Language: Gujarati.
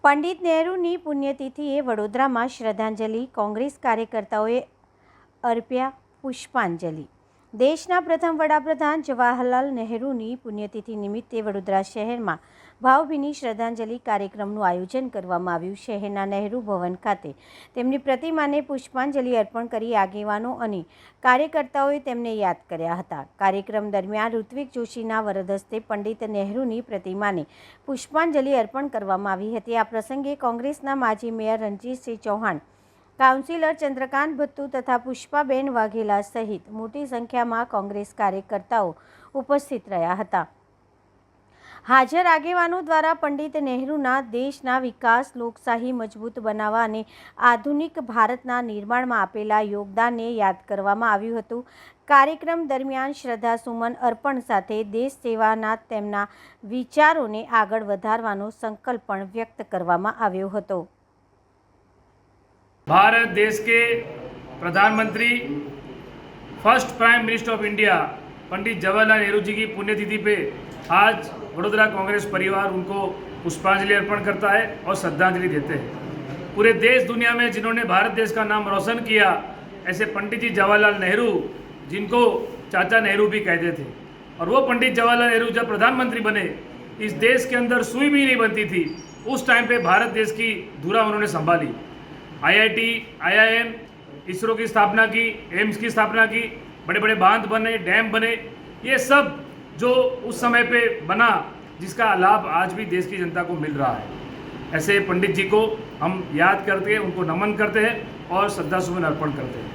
પંડિત નહેરુની પુણ્યતિથિએ વડોદરામાં શ્રદ્ધાંજલિ, કોંગ્રેસ કાર્યકર્તાઓએ અર્પ્યા પુષ્પાંજલિ। દેશના પ્રથમ વડાપ્રધાન જવાહરલાલ નહેરુની પુણ્યતિથિ નિમિત્તે વડોદરા શહેરમાં ભાવભીની શ્રદ્ધાંજલિ કાર્યક્રમનું આયોજન કરવામાં આવ્યું। શહેરના નહેરુ ભવન ખાતે તેમની પ્રતિમાને પુષ્પાંજલિ અર્પણ કરી આગેવાનો અને કાર્યકર્તાઓએ તેમને યાદ કર્યા હતા। કાર્યક્રમ દરમિયાન ઋત્વિક જોશીના વરદ હસ્તે પંડિત નહેરુની પ્રતિમાને પુષ્પાંજલિ અર્પણ કરવામાં આવી હતી। આ પ્રસંગે કોંગ્રેસના માજી મેયર રણજીતસિંહ ચૌહાણ, કાઉન્સિલર ચંદ્રકાંત ભત્તુ તથા પુષ્પાબેન વાઘેલા સહિત મોટી સંખ્યામાં કોંગ્રેસ કાર્યકર્તાઓ ઉપસ્થિત રહ્યા હતા। હાજર આગેવાનો દ્વારા પંડિત નહેરુના દેશના વિકાસ, લોકશાહી મજબૂત બનાવવા અને આધુનિક ભારતના નિર્માણમાં આપેલા યોગદાનને યાદ કરવામાં આવ્યું હતું। કાર્યક્રમ દરમિયાન શ્રદ્ધાસુમન અર્પણ સાથે દેશ સેવાના તેમના વિચારોને આગળ વધારવાનો સંકલ્પ પણ વ્યક્ત કરવામાં આવ્યો હતો। भारत देश के प्रधानमंत्री, first prime minister of India Pandit Jawaharlal Nehru ji की पुण्यतिथि पे आज वडोदरा कांग्रेस परिवार उनको पुष्पांजलि अर्पण करता है और श्रद्धांजलि देते हैं। पूरे देश दुनिया में जिन्होंने भारत देश का नाम रोशन किया, ऐसे पंडित जी जवाहरलाल नेहरू, जिनको चाचा नेहरू भी कहते थे, और वो पंडित जवाहरलाल नेहरू जब प्रधानमंत्री बने, इस देश के अंदर सुई भी नहीं बनती थी। उस टाइम पे भारत देश की धुरा उन्होंने संभाली। IIT, IIM, इसरो की स्थापना की, एम्स की स्थापना की, बड़े बड़े बांध बने, डैम बने, ये सब जो उस समय पे बना, जिसका लाभ आज भी देश की जनता को मिल रहा है। ऐसे पंडित जी को हम याद करते हैं, उनको नमन करते हैं और श्रद्धासुमन अर्पण करते हैं।